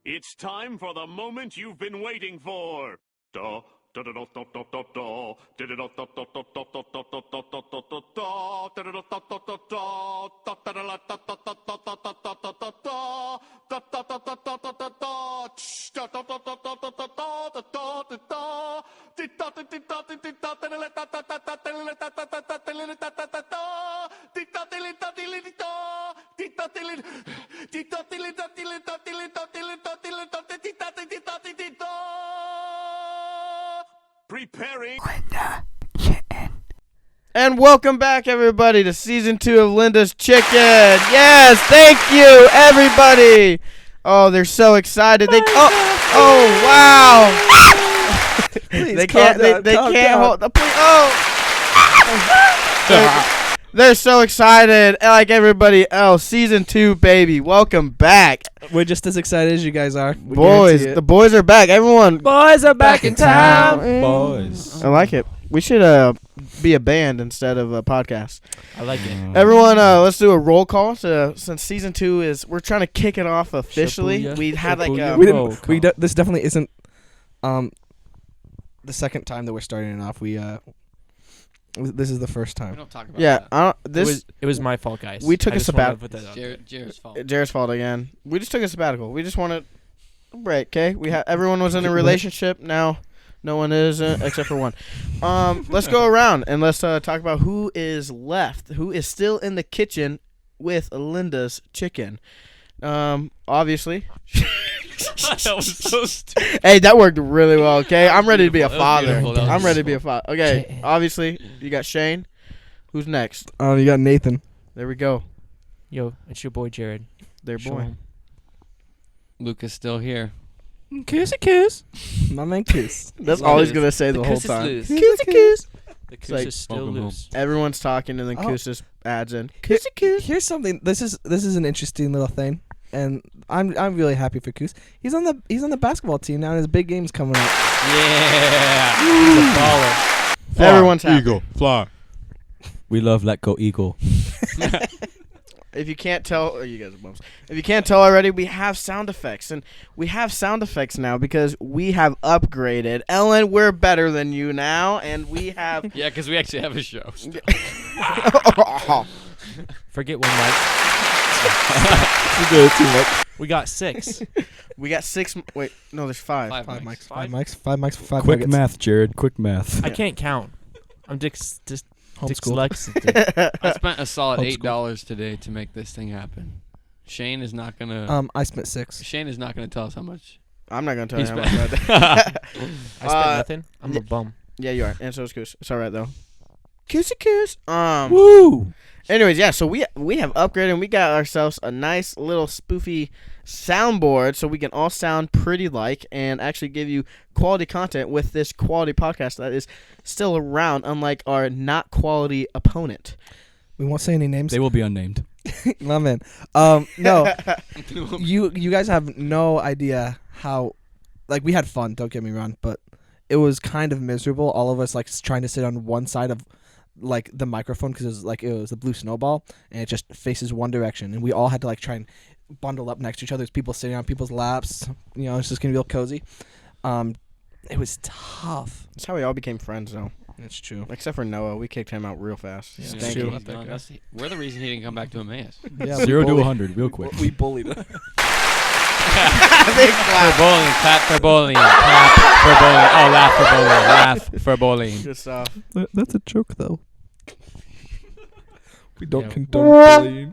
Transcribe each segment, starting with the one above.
It's time for the moment you've been waiting for. Da, da, da, da, da, da, da, da. Da, da, da, da, da, da, da, da, da, da, da, da, da, da, da. Da, da, da, da, da, da, da. Da, da, da, da, da, da, da, da, da, da, da, da, da, da. Da, da, da, da, da, da, da, da. Tsh, da, da, da, da, da, da, da, da, da, da, da, da. Di, da, di, di, da, di, di, da, da, da, da, da, da, da, da, da, da, da, da, da, da, da, da, da. Di, da, di, li, da, di, li, di, da. Di, da, di, li, di, da, di, li, da, di, li, da, di, li, da, di, li, da, di, li, da, di, di, da, di, di, da, di, di, da. Preparing. And welcome back, everybody, to Season 2 of Linda's Chicken. Yes, thank you, everybody. Oh, they're so excited. Oh, wow. They can't hold the. They're so excited, like everybody else. Season 2, baby. Welcome back. We're just as excited as you guys are. The boys are back. Everyone. Boys are back in town. Boys. I like it. We should be a band instead of a podcast. I like it. Everyone, let's do a roll call. Since Season 2 we're trying to kick it off officially. Shabuya. We had like a. This definitely isn't the second time that we're starting it off. This is the first time. We don't talk about that. It was my fault, guys. We took a sabbatical. Jared's fault. Jared's fault again. We just took a sabbatical. We just wanted a break. Okay, everyone was in a relationship. Now, no one is except for one. Let's go around and let's talk about who is left. Who is still in the kitchen with Linda's Chicken? Obviously. That was so stupid. Hey, that worked really well. Okay, I'm ready to be a father. beautiful. I'm ready to be a father. Okay, obviously you got Shane. Who's next? You got Nathan. There we go. Yo, it's your boy Jared. Their Show boy. him. Luca's still here. Kiss. My man kiss. That's all he's gonna say the whole Kiss is time. loose. Kiss. The goose like- is still Welcome home. loose. Everyone's talking and then Oh. Kus just adds in. Here's something. This is an interesting little thing, and I'm really happy for Kus. He's on the basketball team now, and his big game's coming up. Yeah. He's a baller. Everyone's happy. Eagle, fly. We love Let Go Eagle. If you can't tell, you guys are bums. If you can't tell already, we have sound effects, and we have sound effects now because we have upgraded. Ellen, we're better than you now, and we have. Yeah, because we actually have a show. Forget one mic. You did it too much. We got 6. We got 6. Wait, no, there's 5. Five Five mics. mics for 5 Quick nuggets. math, Jared. Quick math. I can't count. I'm just Homeschooled. dyslexic. I spent a solid Homeschool. $8 today to make this thing happen. Shane is not gonna. I spent 6. Shane is not gonna tell us how much. I'm not gonna tell He's you how much. bad. I spent nothing. I'm a bum. Yeah, you are, and so is Kus. It's all right though. Kus. Woo! Anyways, yeah. So we have upgraded and we got ourselves a nice little spoofy soundboard so we can all sound pretty like and actually give you quality content with this quality podcast that is still around, unlike our not quality opponent. We won't say any names. They will be unnamed. My man. No. You guys have no idea how, like, we had fun. Don't get me wrong, but it was kind of miserable. All of us trying to sit on one side of like the microphone because it was a blue snowball and it just faces one direction, and we all had to try and bundle up next to each other. There's people sitting on people's laps. It's just gonna be real cozy. It was tough. That's how we all became friends, though. That's true. Except for Noah, we kicked him out real fast. Yeah, Thank true. you. We're the reason he didn't come back to Emmaus. Yeah, 0 to 100, real quick. We bullied him. Big For clap. bowling, clap for bowling, clap for bowling. Oh, laugh for bowling, laugh for bowling. Good stuff. That's a joke, though. We don't Yeah. condone bullying.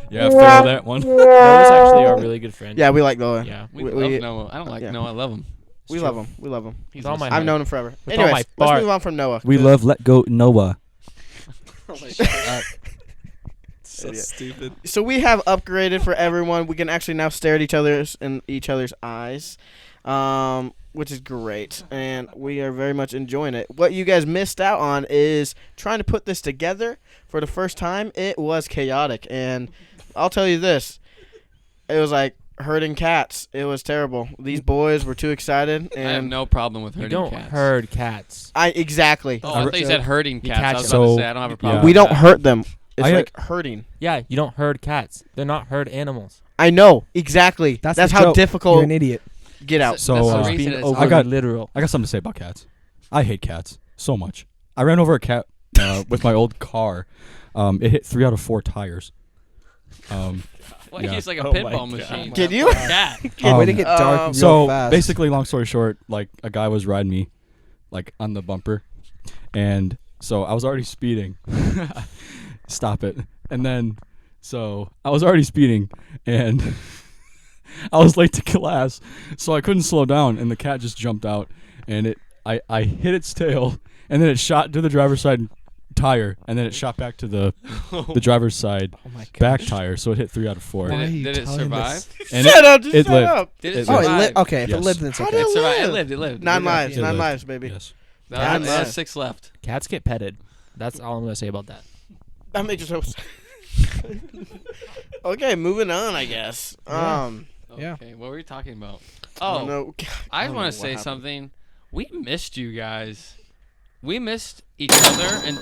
Yeah, fail that one. Noah's actually our really good friend. Yeah, we like Noah. Yeah. We We- love we- Noah. I don't like yeah. Noah. I love him. We love him. We love him. He's With all my listening. I've known him forever. With all Anyways, my let's Bart. move on from Noah. We love Let Go Noah. So Idiot. stupid. So we have upgraded for everyone. We can actually now stare at each other's eyes, which is great, and we are very much enjoying it. What you guys missed out on is trying to put this together for the first time. It was chaotic, and I'll tell you this: it was like herding cats. It was terrible. These boys were too excited, I have and no problem with You herding don't cats. herd cats. exactly. Oh, I thought you said herding You cats. I catch was them. about to So, say I don't have a problem. yeah. with We don't that. hurt them. It's I- like herding. Yeah, you don't herd cats. They're not herd animals. I know exactly. That's the how joke. difficult. You're an idiot. Get out. So That's the uh, reason Being it's overly got- literal. I got something to say about cats. I hate cats so much. I ran over a cat with my old car. It hit 3 out of 4 tires. Well, Yeah. he's like a Oh my pinball God. machine. Can you? Cat. Way to get dark real So fast. basically, long story short, like a guy was riding me, like on the bumper, and so I was already speeding. Stop it. And then, so I was already speeding, and I was late to class, so I couldn't slow down, and the cat just jumped out, and I hit its tail, and then it shot to the driver's side tire, and then it shot back to the driver's side Oh my back gosh. tire, so it hit 3 out of 4. Why are Did you it telling survive? this? And Shut up. Just it shut lived. up. Did it It Oh, survive? it okay. If Yes. it lived, then it's How okay. did It survived. It live? lived. It lived. 9 It lives. It 9 lived. lives, baby. Yes. That Yeah. has 6 left. Cats get petted. That's all I'm gonna say about that. That makes it so. Okay, moving on. I guess. Yeah. Okay, Yeah. what were we talking about? I Oh, don't know. I don't want know to what say happened. something. We missed you guys. We missed each other, and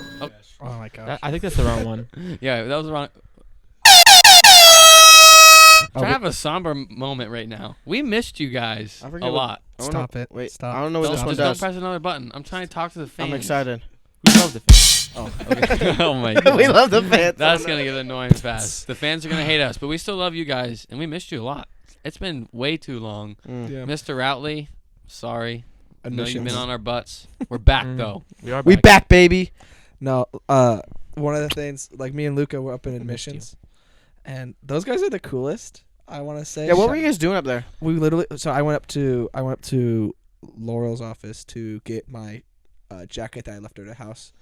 Oh my gosh. I think that's the wrong one. yeah, that was wrong. Trying to have a somber moment right now. We missed you guys I a forget what- lot. I don't Stop know. it. Wait. Stop. I don't know what Don't, this one just don't does. press another button. I'm trying to talk to the fans. I'm excited. We love the fans. Oh, okay. Oh my god. We love the fans. That's gonna get annoying fast. The fans are gonna hate us, but we still love you guys, and we missed you a lot. It's been way too long. Yeah. Mr. Routley, sorry. I know you've been Admissions. on our butts. We're back Mm. though. We are We back. back, baby. No, one of the things, like me and Luca were up in admissions, and those guys are the coolest. I want to say. Yeah, what were you guys doing up there? We literally. So I went up to Laurel's office to get my jacket that I left at her house,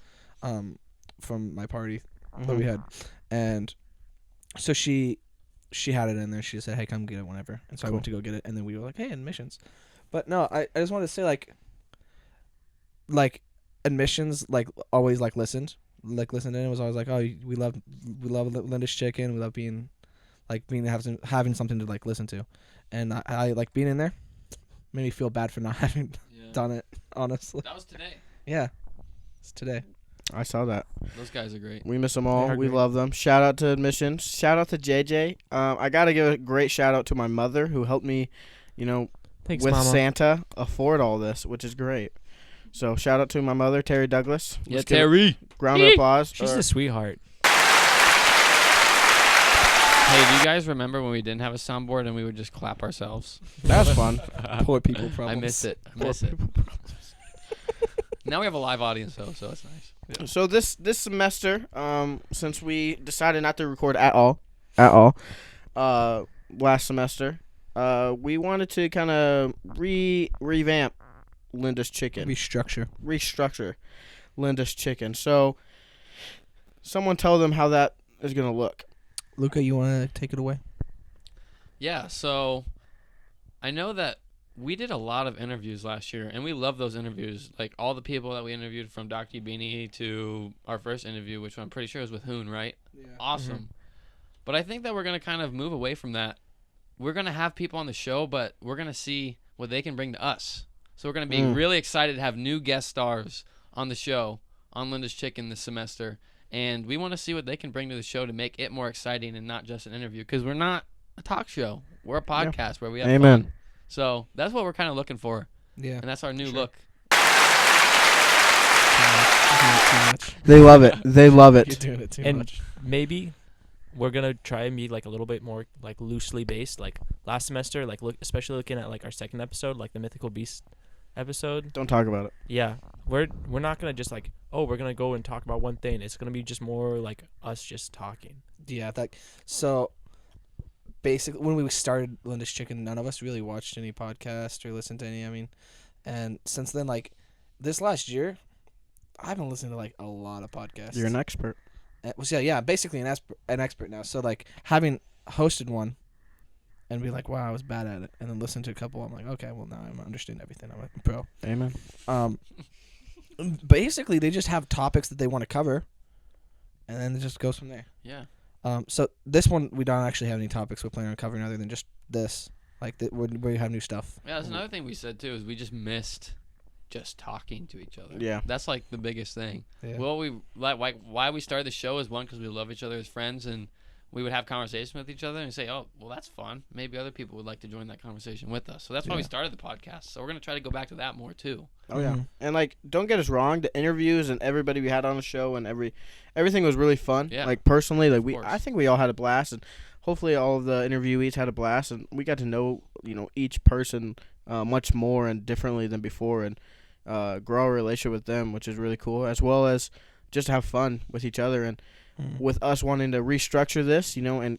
from my party that we had, and so she had it in there. She said, "Hey, come get it whenever." And so I went to go get it, and then we were like, "Hey, admissions," but no, I just wanted to say like admissions always listened in. It was always like, oh, we love Linda's Chicken. We love being having something to listen to, and I like being in there. Made me feel bad for not having done it. Honestly, That was today. yeah, it's today. I saw that. Those guys are great. We miss them all. They are We great. love them. Shout out to admissions. Shout out to JJ. I gotta give a great shout out to my mother who helped me, Thanks, with Mama. Santa afford all this, which is great. So shout out to my mother, Terry Douglas. Yeah, Let's give Terry. a round of applause. She's Or- a sweetheart. Hey, do you guys remember when we didn't have a soundboard and we would just clap ourselves? that was fun. Poor people I problems. miss it. I miss it. Now we have a live audience though, so it's nice. So this semester, since we decided not to record at all, last semester, we wanted to kind of revamp Linda's Chicken, restructure Linda's Chicken. So someone tell them how that is gonna look. Luca, you want to take it away? Yeah, so I know that we did a lot of interviews last year, and we love those interviews. Like all the people that we interviewed, from Dr. Beanie to our first interview, which I'm pretty sure was with Hoon, right? Yeah. Awesome. But I think that we're going to kind of move away from that. We're going to have people on the show, but we're going to see what they can bring to us. So we're going to be really excited to have new guest stars on the show, on Linda's Chicken this semester. And we want to see what they can bring to the show to make it more exciting and not just an interview. Because we're not a talk show. We're a podcast where we have Amen. fun. So that's what we're kind of looking for. Yeah. And that's our new look. Too much. They love it. They love You're it. doing it too And much. maybe we're gonna try and be a little bit more loosely based. Like last semester, especially looking at our second episode, the Mythical Beast episode. Don't talk about it. Yeah, we're not gonna just we're gonna go and talk about one thing. It's gonna be just more us just talking. Yeah, so basically when we started Linda's Chicken, none of us really watched any podcast or listened to any, and since then, this last year, I've been listening to a lot of podcasts. You're an expert. Yeah, basically an expert now. So having hosted one and be wow, I was bad at it, and then listen to a couple, I'm okay, well now I'm understanding everything. I'm a pro. Amen. Basically they just have topics that they want to cover, and then it just goes from there. Yeah. So this one we don't actually have any topics we're planning on covering other than just this, where we have new stuff. Yeah, that's another thing we said, too, is we just missed just talking to each other. Yeah. That's, the biggest thing. Yeah. Well, why we started the show is, one, because we love each other as friends, and we would have conversations with each other and say, oh, well, that's fun. Maybe other people would like to join that conversation with us. So that's why we started the podcast. So we're going to try to go back to that more, too. Oh, yeah. And, like, don't get us wrong. The interviews and everybody we had on the show and everything was really fun. Yeah. Like, personally, like course. I think we all had a blast. And hopefully all of the interviewees had a blast. And we got to know, each person much more and differently than before and grow a relationship with them, which is really cool, as well as just have fun with each other. And with us wanting to restructure this, and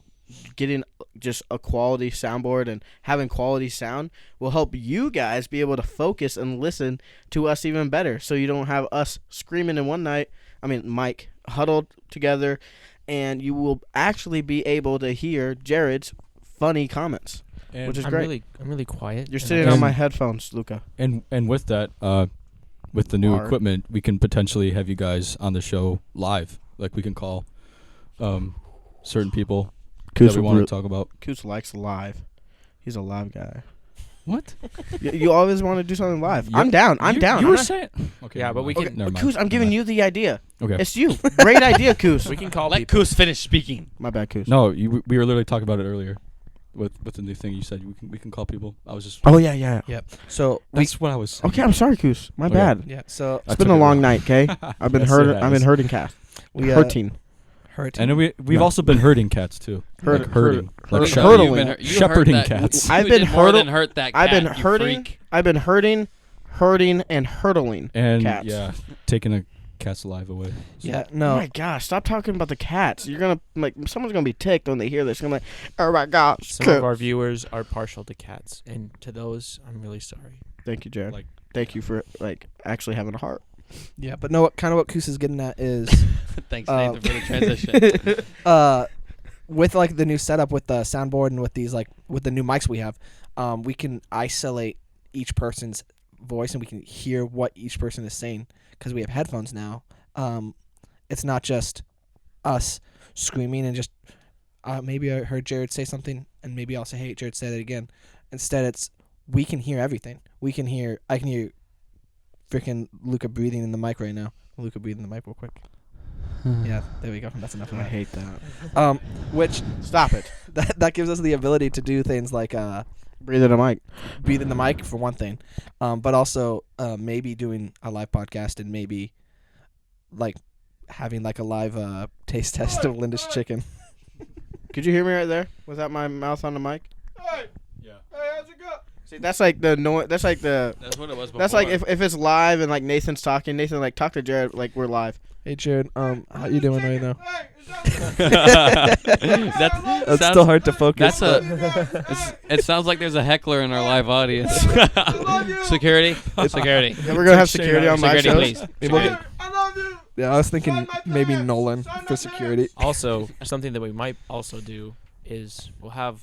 getting just a quality soundboard and having quality sound will help you guys be able to focus and listen to us even better. So you don't have us screaming in one mic huddled together, and you will actually be able to hear Jared's funny comments, which is great. I'm really quiet. You're sitting on my headphones, Luca. And with that, with the new equipment, we can potentially have you guys on the show live. Like we can call certain people that we want to talk about. Coos likes live. He's a live guy. What? You always want to do something live. I'm down. You were saying. Okay. Yeah, but we can. Never mind. Coos, I'm giving you the idea. Okay. It's you. Great idea, Coos. We can call Let people. Koos finish speaking. My bad, Coos. No, we were literally talking about it earlier. With the new thing you said, we can call people. I was just. Oh yeah. Yep. So That's what I was saying. Okay, I'm sorry, Coos. My Okay. bad. yeah. So It's been a long night, okay? I've been Yes, hurting. it I've been has. hurting cats. we Hurting. hurting. And we've also been hurting cats too. Hurt- Like hurting. hurt- Like hurdling. shepherding that. cats. I've You been did more hurdle- than hurt that cat. I've been you hurting. freak. I've been hurting, and hurtling. And cats. yeah, taking a cat's life away. Yeah. Oh No. my gosh! Stop talking about the cats. You're gonna someone's gonna be ticked when they hear this. They're gonna be like, oh my gosh. Some of our viewers are partial to cats, and to those, I'm really sorry. Thank you, Jared. Like- Thank you for actually having a heart. Yeah. But no. What Koos is getting at is Thanks, Nathan, for the transition. with like the new setup with the soundboard and with these with the new mics we have, we can isolate each person's voice and we can hear what each person is saying because we have headphones now. It's not just us screaming and just maybe I heard Jared say something and maybe I'll say, hey, Jared, say that again. Instead, it's we can hear everything. I can hear freaking Luca breathing in the mic right now. Luca, breathe in the mic real quick. Yeah, there we go. That's enough of I that. hate that. Which Stop it. that gives us the ability to do things like Breathe in a mic. breathe in the mic for one thing, but also maybe doing a live podcast and maybe like having like a live taste test of Linda's chicken. Could you hear me right there without my mouth on the mic? Yeah. Hey, how's it go? See, that's like the noise. That's like the. That's what it was before. That's like if it's live and like Nathan's talking. Nathan talk to Jared like we're live. Hey Jared, how you doing right now? That's Still hard to focus. It sounds like there's a heckler in our live audience. Security. Security. Yeah, we're gonna have security on my Security, shows. please. Maybe- Security. Yeah, I was thinking maybe Nolan for security. Also, something that we might also do is we'll have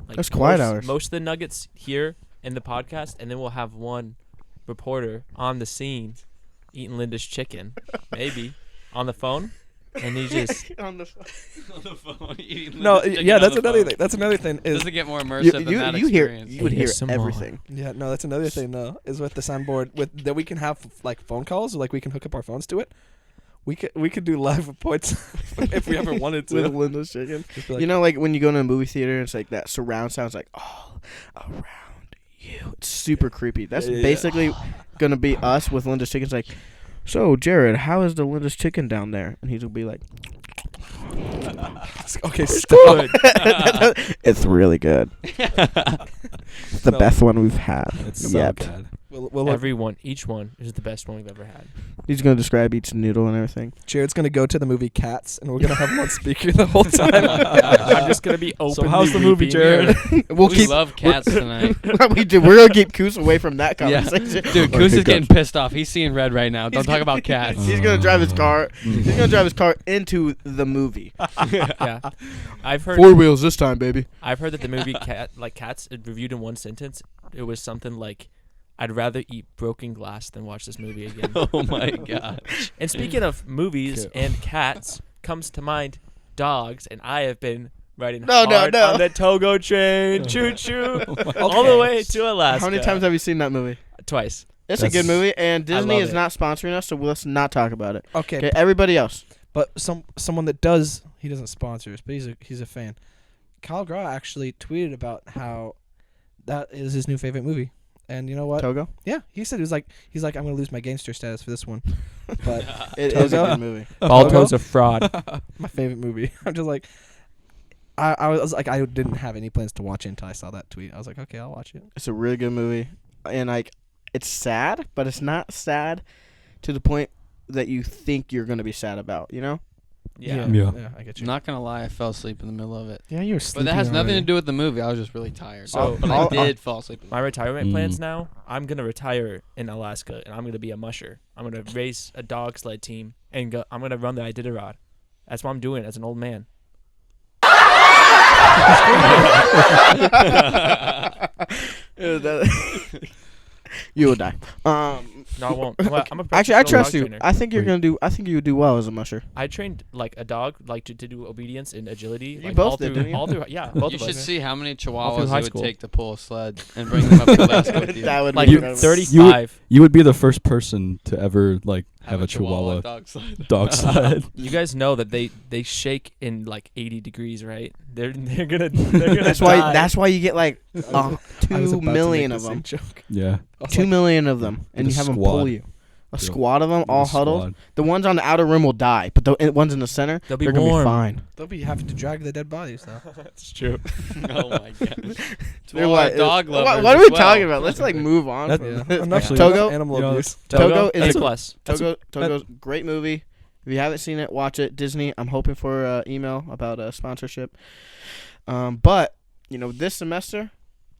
like That's quiet hours. most of the nuggets here in the podcast, and then we'll have one reporter on the scene eating Linda's chicken, maybe on the phone, and he just on the phone. On the phone, eating No, Linda's chicken yeah, on that's the another phone. thing. That's another thing is Doesn't get more immersive than that you hear experience. you would hear ASMR. everything. yeah, no, that's another thing though. Is with the soundboard with that we can have like phone calls, like we can hook up our phones to it. We could do live reports if we ever wanted to. With Linda's chicken. Just be like, You know, like when you go to a movie theater, it's like that surround sounds like all around you. It's super creepy. That's Yeah. basically gonna be us with Linda's chicken. It's like, so Jared, how is the Linda's chicken down there? And he's gonna be like, okay, stop. it's really good. It's the No. best one we've had It's yet. so bad. everyone, each one is the best one we've ever had. He's gonna describe each noodle and everything. Jared's gonna go to the movie Cats, and we're gonna have him on speaker the whole time. I'm just gonna be open. So how's the movie, Jared? We'll We keep. love cats tonight. we do. We're gonna keep Koos away from that Yeah. conversation. Dude, Koos is getting pissed off. He's seeing red right now. Don't talk about cats. He's gonna drive his car. He's gonna drive his car into the movie. Yeah, I've heard. Wheels this time, baby. I've heard that the movie Cats reviewed in one sentence. It was something like, "I'd rather eat broken glass than watch this movie again." Oh my god. And speaking of movies Okay. and cats, comes to mind dogs, and I have been riding No, hard no. on the Togo train, choo choo, all the way to Alaska. How many times have you seen that movie? Twice. It's a good That's- movie, and Disney love is it. not sponsoring us, so let's not talk about it. Okay, Okay, everybody else. But someone that does, he doesn't sponsor us, but he's a fan. Kyle Gra actually tweeted about how that is his new favorite movie. And you know what? Togo? Yeah, he said he's like I'm gonna lose my gangster status for this one. But It is a good movie. Balto's a fraud. my favorite movie. I'm just like, I was like, I didn't have any plans to watch it until I saw that tweet. I was like, okay, I'll watch it. It's a really good movie. And, like, it's sad, but it's not sad to the point that you think you're going to be sad about, you know? Yeah. Yeah. I get you. I'm not gonna lie, I fell asleep in the middle of it. Yeah, you were But sleeping. that has nothing to already. do with the movie. I was just really tired. So, but I'll- I did fall asleep. My retirement plans Mm. now, I'm going to retire in Alaska, and I'm going to be a musher. I'm going to race a dog sled team, and I'm going to run the Iditarod. That's what I'm doing as an old man. You will die. No, I won't. I'm a Actually, I professional trust dog you. trainer. I think you're Wait. gonna do. I think you would do well as a musher. I trained like a dog, like to do obedience and agility. You like, both all did, through, didn't you? all through, yeah, both You of should us. see how many All through chihuahuas high it would school. take to pull a sled and bring them up to Alaska with you. That would Like be You- incredible. 35. You would be the first person to ever like have a Chihuahua dog sled. dog sled. You guys know that they shake in like 80 degrees, right? They're gonna That's die. why. That's why you get like I was 2 about to million make of the same them. joke. Yeah. I was 2 like, million of them, and Get you a have them squad. pull you. A Get a- squad of them, Get a all huddled. squad. The ones on the outer rim will die, but the ones in the center, They'll be they're gonna be warm. fine. They'll be having to drag the dead bodies though. That's true. Oh my gosh. They're all like, our dog what, lovers what are as we well. talking about? Let's like move on. That- from Yeah. this. Enough, Togo? enough animal You know, abuse. Togo is A a- plus. Togo's great movie. If you haven't seen it, watch it. Disney. I'm hoping for email about sponsorship. But you know, this semester,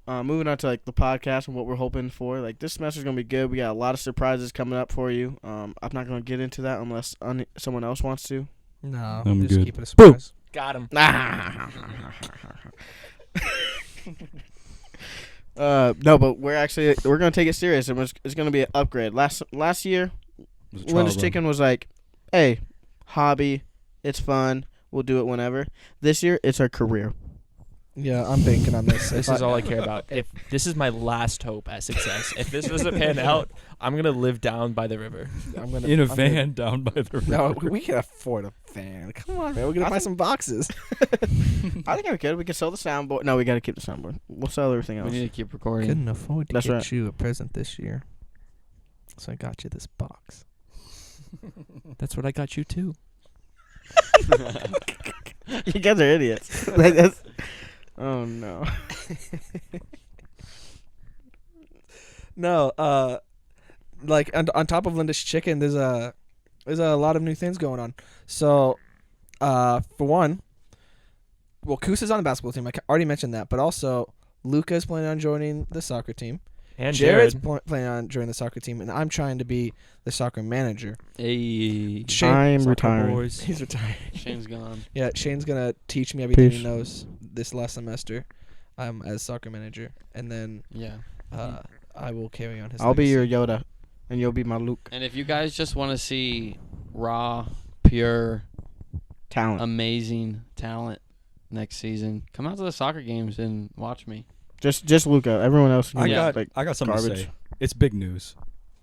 moving on to like the podcast and what we're hoping for. Like this semester's gonna be good. We got a lot of surprises coming up for you. I'm not gonna get into that unless someone else wants to. No, I'm just good. keep it a surprise. Got him. No, but we're gonna take it serious, and it's gonna be an upgrade. Last year, It was a trial Linda's run. Chicken was like, "Hey, hobby, it's fun. We'll do it whenever." This year, it's our career. Yeah, I'm banking on this. This is all I care about. If this is my last hope at success, if this doesn't pan out, I'm gonna live down by the river. I'm gonna in a I'm gonna- van down by the river. No, we can afford a van. Come on, man. We're gonna I buy think- some boxes. I think we could. We could sell the soundboard. No, we gotta keep the soundboard. We'll sell everything We else. need to keep recording. Couldn't afford to That's get right. you a present this year, so I got you this box. That's what I got you too. You guys are idiots. Like, that's- oh no. No, like on top of Linda's Chicken, there's a lot of new things going on. So, for one, well, Koos is on the basketball team. I already mentioned that, but also Luca's planning on joining the soccer team. And Jared's Jared. planning on joining the soccer team, and I'm trying to be the soccer manager. Hey, I'm Soccer retiring. boys. He's retired. Shane's gone. Yeah, Shane's gonna teach me everything Peace. he knows this last semester, as soccer manager, and then Yeah. I will carry on his. I'll be legacy. your Yoda, and you'll be my Luke. And if you guys just want to see raw, pure, Talent. amazing talent next season, come out to the soccer games and watch me. Just Luca. Everyone else. I needs, got like, I got something garbage. to say. It's big news.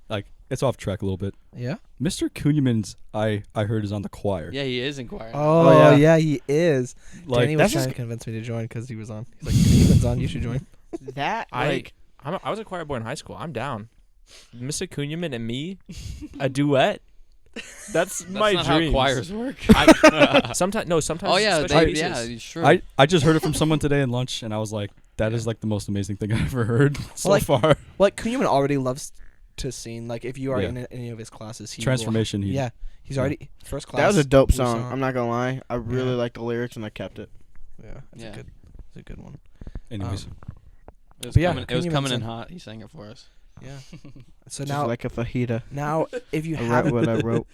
Like it's off track a little bit. Yeah. Mr. Kunyaman's I heard is on the choir. Yeah, he is inquiring. Oh, yeah. yeah, he is. Like Danny was that's trying just- to convince me to join because he was on. He's like, "Ethan's on. You should join." that. I was a choir boy in high school. I'm down. Mr. Kunyaman and me, a duet. That's my not dream. how choirs work. Sometimes Oh yeah, especially yeah, pieces. it's true. I just heard it from someone today in lunch, and I was like, that is like the most amazing thing I've ever heard so like- far. Like Kunyaman already loves to sing. Like if you are Yeah. in any of his classes, he Transformation. Will, He, yeah, he's already first class. That was a dope new song. I'm not gonna lie. I really Yeah. like the lyrics, and I kept it. Yeah, that's Yeah. a good one. Anyways, it was but yeah, coming, it was Kunyaman's coming in in- hot. He sang it for us. Yeah. So Just now, like a fajita. now if you I wrote haven't what I wrote.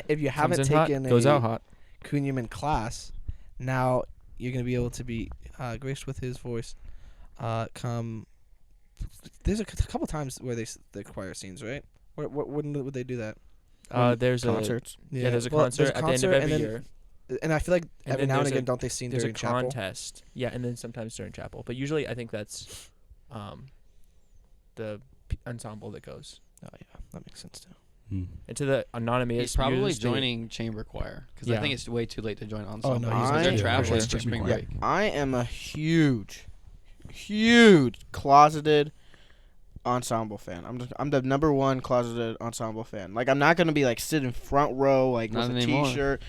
if you Comes haven't in hot, taken goes a out hot. Kunyaman class, now you're gonna be able to be graced with his voice. Come. There's a couple times where they choir scenes, right? When would they do that? There's Concerts. yeah, there's a Well, concert at the end of and every then- year. And I feel like And every then now and there's again, a- don't they sing There's a during chapel? contest. Yeah, and then sometimes during chapel. But usually I think that's the ensemble that goes. Oh yeah, that makes sense too. into the anonymous. He's probably joining chamber choir because I Yeah. think it's way too late to join ensemble. no, because he's they're not. traveling Yeah, for spring yeah. break. I am a huge closeted ensemble fan. I'm the number one closeted ensemble fan. Like I'm not gonna be like sitting front row like Not with a anymore. t-shirt.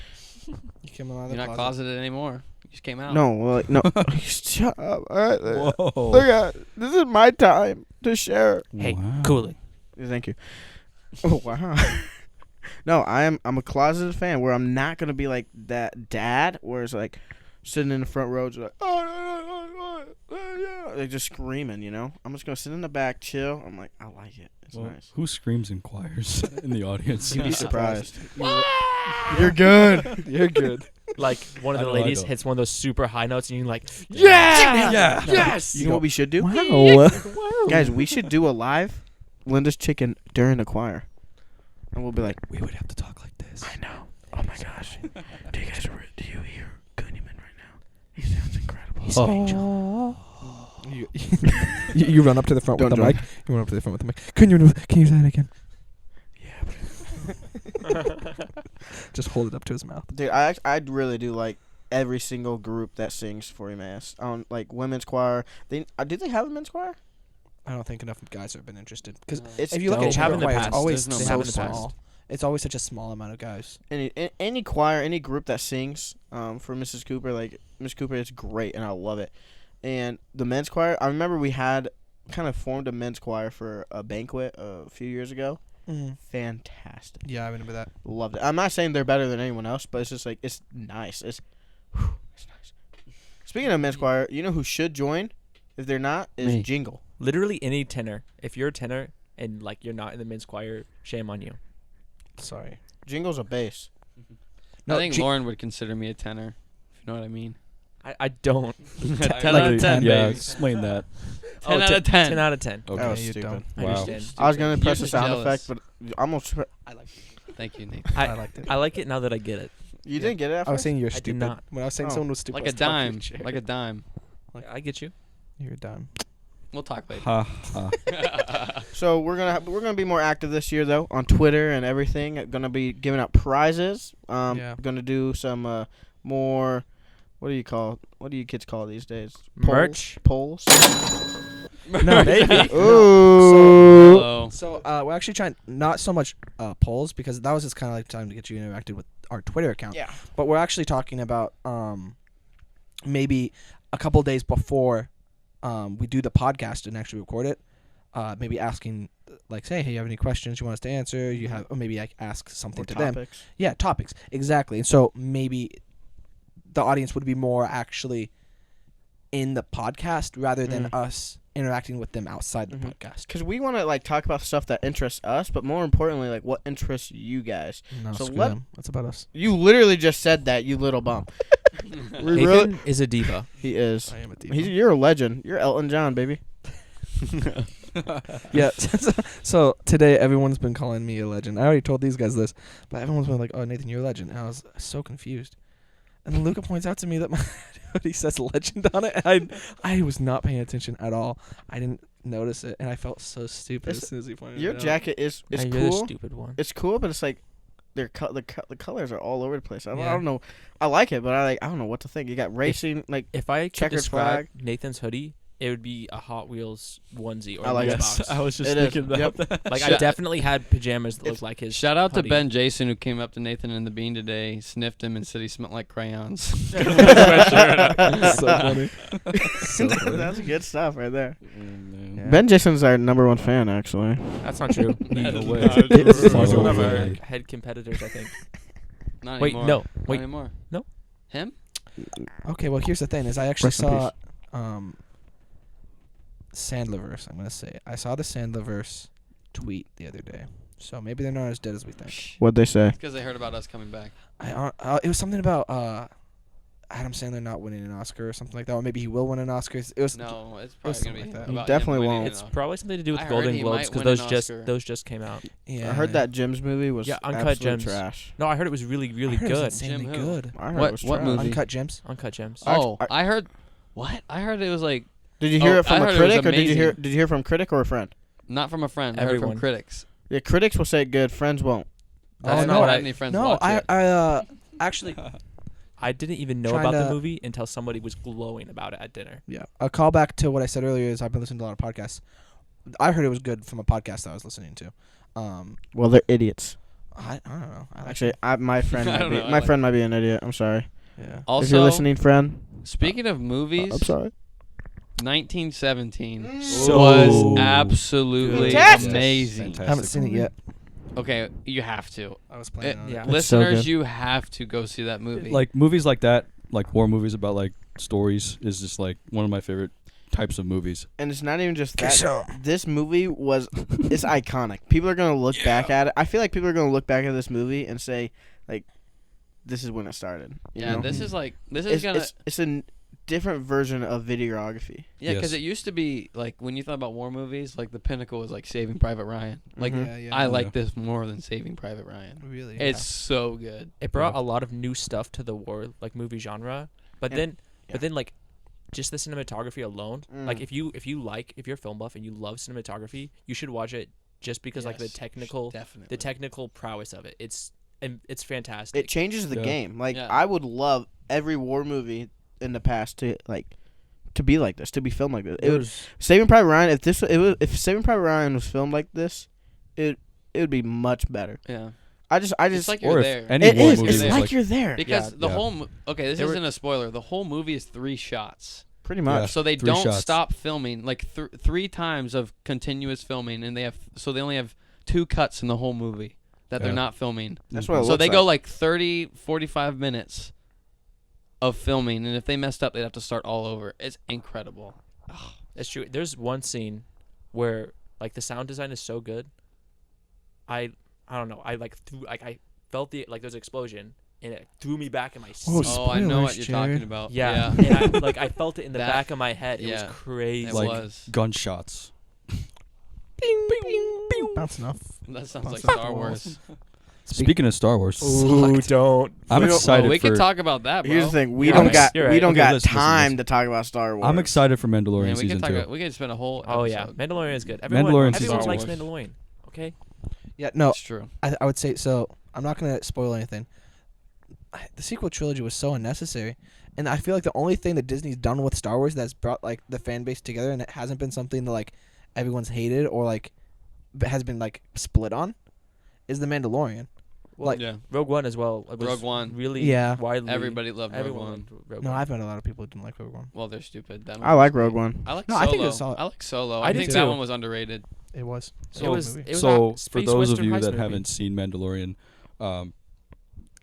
You came out of You're the not closet. closeted anymore. You just came out. No, like, no. Shut up. All right. Whoa. Look at this is my time to share. Hey, Wow. cool it. Thank you. Oh wow. No, I'm a closeted fan where I'm not gonna be like that dad where it's like sitting in the front row just like like just screaming, you know. I'm just gonna sit in the back, chill. I'm like, I like it. It's Well, nice. who screams in choirs in the audience? You'd be surprised. You're good. You're good. Like one of I the know, I ladies know. hits one of those super high notes, and you're like, Yeah. yes. You know what we should do? Wow. Guys, we should do a live Linda's Chicken during the choir. And we'll be like, We would have to talk like this. I know. Oh my gosh. Do you hear Goonyman right now? He sounds incredible. You run up to the front Don't with the join. mic. You run up to the front with the mic. Can you say that again? Just hold it up to his mouth. Dude, I really do like every single group that sings for Emmaus. Like women's choir. Do they have a men's choir? I don't think enough guys have been interested because It's if you look dope. at They have chamber in the choir, past. it's always There's no so men's choir. small. It's always such a small amount of guys. Any choir, any group that sings for Mrs. Cooper, like Miss Cooper, it's great and I love it. And the men's choir, I remember we had kind of formed a men's choir for a banquet a few years ago. Fantastic. Yeah, I remember that. Loved it. I'm not saying they're better than anyone else, but it's just like it's nice. It's nice. Speaking of men's choir, you know who should join if they're not is Me. Jingle. Literally any tenor. If you're a tenor and like you're not in the men's choir, shame on you. Sorry. Jingle's a bass. No, I think G- Lauren would consider me a tenor, if you know what I mean. I don't. 10 like out of 10, Yeah, baby. explain that. 10 out of 10. 10 out of 10. Okay. That was you stupid. don't. I Wow. understand. I was gonna press You're a sound jealous. effect, but almost I liked it. Thank you, Nate. I liked it. I like it now that I get it. you didn't get it. At I was first? saying you're I did stupid. not. When I was saying Oh. someone was stupid, Like I a was talking dime. to you. Like a dime. I get you. You're a dime. We'll talk later. Ha ha. So we're gonna be more active this year though on Twitter and everything. Gonna be giving out prizes. Yeah. Gonna do some more. What do you kids call these days? Merch? Polls. No, Maybe. Ooh. Hello. So we're actually trying not so much polls because that was just kind of like time to get you interacted with our Twitter account. Yeah. But we're actually talking about maybe a couple days before we do the podcast and actually record it. Maybe asking like, say, hey, you have any questions you want us to answer? You have, or maybe like ask something Or to them. topics. Yeah, topics exactly. And so maybe the audience would be more actually in the podcast rather than us interacting with them outside the podcast. Because we want to like talk about stuff that interests us, but more importantly, like what interests you guys. No, So screw let- them. That's about us. You literally just said that, you little bum. We Nathan really, is a diva. he is. I am a diva. You're a legend. You're Elton John, baby. Yeah. So today everyone's been calling me a legend. I already told these guys this, but everyone's been like, "Oh, Nathan, you're a legend." And I was so confused. And then Luca points out to me that my hoodie says legend on it. And I was not paying attention at all. I didn't notice it, and I felt so stupid It's- as soon as he pointed Your it out. jacket is You're the cool. stupid one. It's cool, but it's like the colors are all over the place. I Yeah. don't know. I like it, but I don't know what to think. You got racing, like If I could Checkered describe Nathan's hoodie, it would be a Hot Wheels onesie or I like it. lunchbox. I was just It is. thinking about Yep. that. Like I Shut- definitely had pajamas that It's- looked like his. Shout out to hoodie. Ben Jason who came up to Nathan and the Bean today, sniffed him, and said he smelled like crayons. so funny. So funny. That's good stuff right there. Yeah. Ben Jason's our #1 fan, actually. That's not true. That is way. not It's true. far He's one of away. our head competitors, I think. Not Wait, anymore. no, Not wait. anymore. No. Him? Okay, well here's the thing: is I actually Rest in saw Sandlerverse. I'm gonna say I saw the Sandlerverse tweet the other day. So maybe they're not as dead as we think. What'd they say? Because they heard about us coming back. It was something about Adam Sandler not winning an Oscar or something like that, or maybe he will win an Oscar. It was No, it's was probably something going to be like that. He about him definitely winning won't. an It's Oscar. probably something to do with I heard Golden he Globes might because win an those just came out. Yeah, I heard that Jim's movie was Yeah, Uncut absolute Gems. trash. No, I heard it was really, really I heard it was good. insanely Jim who? good. I heard What- it was what trash. movie? Uncut Gems. Uncut Gems. Oh, I- I heard. What? I heard it was like Did you hear Oh, it from I a heard it was critic, or did you amazing. hear from a critic or a friend? not from a friend. I heard it Everyone. from critics. The critics will say good, friends won't. That's Oh, not no, what I- any friends No, watch yet. I actually, I didn't even know Trying about the to- movie until somebody was glowing about it at dinner. yeah. A callback to what I said earlier is I've been listening to a lot of podcasts. I heard it was good from a podcast that I was listening to. Well, they're idiots. I don't know. I like Actually, my friend I might don't be know, I my like friend might be an idiot. I'm sorry. yeah. Also, if you're listening, friend, speaking of movies, I'm sorry. 1917 So was absolutely Fantastic. amazing. Fantastic. I haven't seen it yet. Okay, you have to. I was planning on yeah. it. It's so Listeners, good. you have to go see that movie. Like movies like that, like war movies about like stories, is just like one of my favorite types of movies. And it's not even just that. This movie it's iconic. People are gonna look back at it. I feel like people are gonna look back at this movie and say, like, this is when it started. You yeah, know? this is gonna. It's a different version of videography. Yeah, because Yes. it used to be like when you thought about war movies, like the pinnacle was like Saving Private Ryan. Like Mhm. I like Yeah. this more than Saving Private Ryan. Really. It's so good. It brought Yeah. a lot of new stuff to the war like movie genre, but And- then like just the cinematography alone. Like Mm. if you're a film buff and you love cinematography, you should watch it just because like the Yes, technical Definitely. prowess of it. It's fantastic. It changes the Yeah. game. Like Yeah. I would love every war movie in the past to be like this, to be filmed like this. It was Saving Private Ryan. If Saving Private Ryan was filmed like this, it would be much better. Yeah. I just It's like Or you're if there. any it war is. movie It's was like like you're there. Because Yeah. the Yeah. whole okay, this There isn't a spoiler. The whole movie is 3 shots. Pretty much. Yeah. So they 3 don't shots. stop filming like 3 times of continuous filming, and they only have 2 cuts in the whole movie that they're Yeah. not filming. That's what it So looks they like. go like 30, 45 minutes of filming, and if they messed up, they'd have to start all over. It's incredible. It's true. There's one scene where like the sound design is so good. I don't know. I felt there's an explosion and it threw me back in my seat. Oh, I know what spoilers, you're talking Jared. about. Yeah, and I felt it in the That- back of my head. It yeah. was crazy. It Like- was. gunshots. Bouncing off. That sounds like Bouncing off Star the Wars. walls. Speaking of Star Wars, Ooh, don't. I'm We don't- excited we for. can talk about that, bro. Here's the thing: we You're don't right. got You're right. don't Okay, got listen, time listen. to talk about Star Wars. I'm excited for Mandalorian Man, we season can 2. we can spend a whole. Oh yeah, episode. Mandalorian is good. Mandalorian Everyone season likes two. Mandalorian. Okay. Yeah, no, That's true. I would say so. I'm not gonna spoil anything. The sequel trilogy was so unnecessary, and I feel like the only thing that Disney's done with Star Wars that's brought like the fan base together, and it hasn't been something that like everyone's hated or like has been like split on, is the Mandalorian. Well, Like- Yeah. Rogue One as well. It was Rogue One. Really Yeah. widely. Everybody loved Rogue Everyone One. loved Rogue No, One. I've met a lot of people who didn't like Rogue One. Well, they're stupid. That I one like was Rogue great. One. I like No, Solo. I think it was solid. I like Solo. I I did think that too. one was underrated. It was. It was. movie. It was So a for space those of western you heist that movie. haven't seen Mandalorian,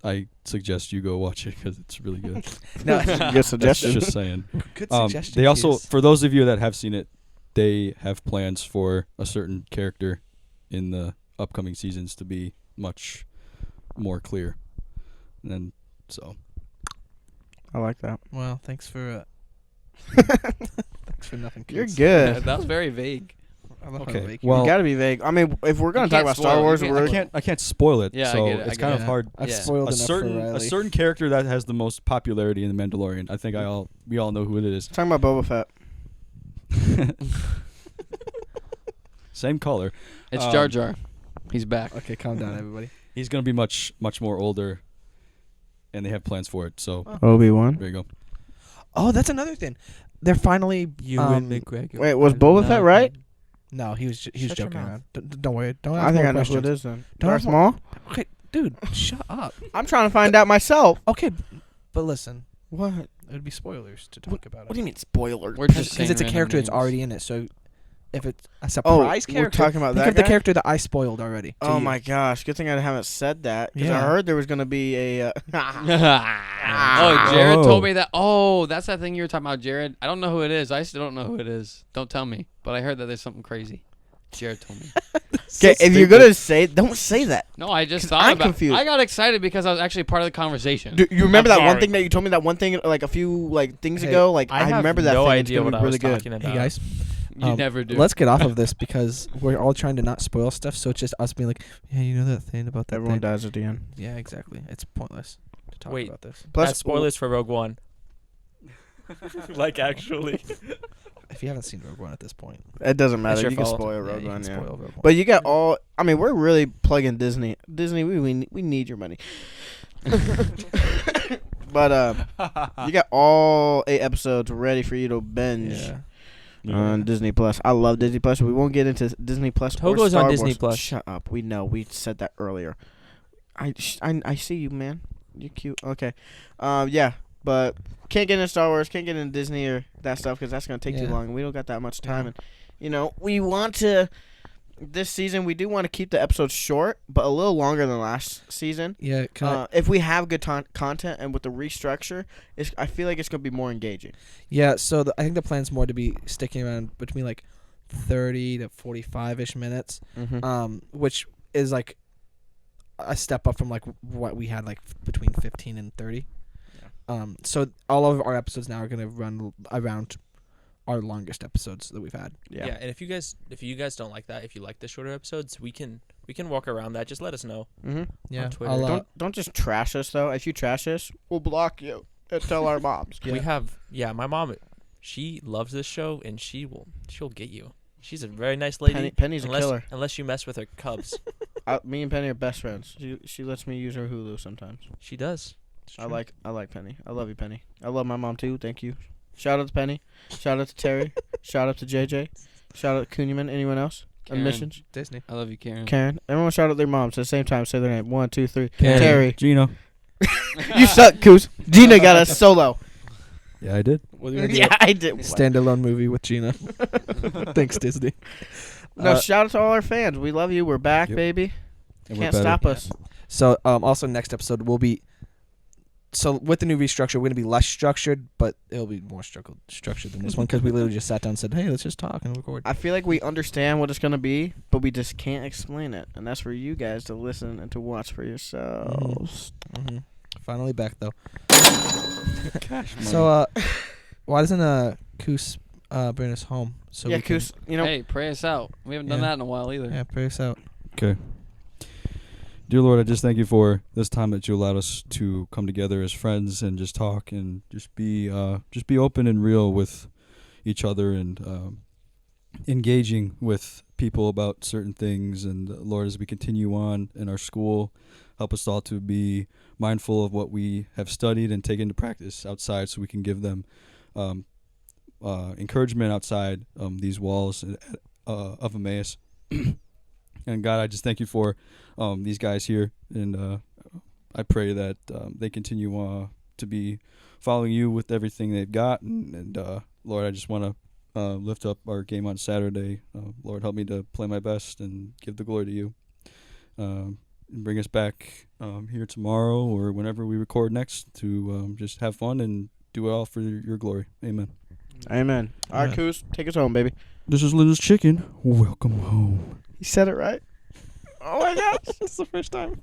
I suggest you go watch it because it's really good. No, Good That's suggestion. just saying. good suggestion. They also, Keys. for those of you that have seen it, they have plans for a certain character in the upcoming seasons to be much more clear. And so, I like that. Well, thanks for thanks for nothing. You're kids. good. That was very vague. I love how Okay, vague well- You gotta be vague. I mean, if we're gonna You talk can't about spoil Star it. Wars, You can't- we're I can't spoil it. Yeah, I so get it, it's I kind get of it. hard. I've Yeah. spoiled A enough certain for Riley. a certain character that has the most popularity in the Mandalorian. I think we all know who it is. talking about Boba Fett. Same color. It's Um, Jar Jar. He's back. Okay, calm down, everybody. He's gonna be much more older, and they have plans for it. So Obi-Wan. there you go. Oh, that's another thing. They're finally. McGregor. Wait, was Boba Fett right? No, he was he was Shut your joking mouth. around. Don't worry. Don't ask I think more I know questions. who it is then. Don't Darth ask Maul? Okay, dude, shut up. I'm trying to find out myself. Okay, but listen, What? it would be spoilers to talk about What do it. you mean spoiler? We're just Because it's a saying character that's random names. already in it. So if it's a Oh, surprise we're character, talking about think that of the guy? character that I spoiled already. to Oh you. my gosh! Good thing I haven't said that because I Yeah. heard there was gonna be a. Oh, Jared Oh. told me that. Oh, that's that thing you were talking about, Jared. I don't know who it is. I still don't know who it is. Don't tell me. But I heard that there's something crazy. Jared told me. Okay, if you're gonna say, don't say that. No, I just 'Cause thought I'm about. confused. I got excited because I was actually part of the conversation. Do you remember I'm that one sorry. thing that you told me? That one thing like a few things Hey, ago. Like I have remember that no thing. idea it's what gonna I be was really good. talking about. Hey guys, You never do. let's get off of this because we're all trying to not spoil stuff. So it's just us being like, yeah, you know that thing about that Everyone thing. dies at the end. Yeah, exactly. It's pointless to talk Wait. about this. Plus, That's spoilers for Rogue One. Like actually. If you haven't seen Rogue One at this point, It doesn't matter. your You can fault. spoil yeah, Rogue you One. can Yeah. spoil Rogue One. But you got all. I mean, we're really plugging Disney. Disney, we need your money. But you got all 8 episodes ready for you to binge on Disney Plus. I love Disney Plus. We won't get into Disney Plus. Togo's Star on Disney Wars. Plus. Shut up. We know. We said that earlier. I see you, man. You're cute. Okay. Yeah. But can't get into Star Wars. Can't get into Disney or that stuff because that's gonna take too long. We don't got that much time, and we want to. This season, we do want to keep the episodes short, but a little longer than last season. Yeah. If we have good content and with the restructure, I feel like it's going to be more engaging. Yeah, so I think the plan's more to be sticking around between like 30 to 45-ish minutes, which is like a step up from like what we had like between 15 and 30. Yeah. So all of our episodes now are going to run around our longest episodes that we've had. Yeah, and if you guys don't like that, if you like the shorter episodes, we can walk around that. Just let us know. Yeah, on Twitter. Don't just trash us though. If you trash us, we'll block you and tell our moms. We have my mom. She loves this show and she'll get you. She's a very nice lady. Penny's a killer. Unless you mess with her cubs. Me and Penny are best friends. She lets me use her Hulu sometimes. She does. I like Penny. I love you, Penny. I love my mom too. Thank you. Shout out to Penny. Shout out to Terry. Shout out to JJ. Shout out to Kunyaman. Anyone else? Karen. Admissions? Disney. I love you, Karen. Karen. Everyone shout out their moms at the same time. Say their name. 1, 2, 3. Karen. Terry. Gino. You suck, Coos. Gina got a solo. Yeah, I did. Yeah, I did. Standalone movie with Gina. Thanks, Disney. No, shout out to all our fans. We love you. We're back, baby. And Can't stop us. So also next episode will be. So with the new restructure, we're gonna be less structured, but it'll be more structured than this one because we literally just sat down and said, "Hey, let's just talk and record." I feel like we understand what it's gonna be, but we just can't explain it, and that's for you guys to listen and to watch for yourselves. Finally back though. So why doesn't Koos bring us home? So Yeah, Koos. Hey, pray us out. We haven't done that in a while either. Yeah, pray us out. Okay. Dear Lord, I just thank you for this time that you allowed us to come together as friends and just talk and just be open and real with each other and engaging with people about certain things. And Lord, as we continue on in our school, help us all to be mindful of what we have studied and take into practice outside, so we can give them encouragement outside these walls of Emmaus. And God, I just thank you for these guys here, and I pray that they continue to be following you with everything they've got. And Lord, I just want to lift up our game on Saturday. Lord, help me to play my best and give the glory to you. And bring us back here tomorrow or whenever we record next to just have fun and do it all for your glory. Amen. Amen. All right, Koos, take us home, baby. This is Linda's Chicken. Welcome home. You said it right. Oh my gosh, It's the first time.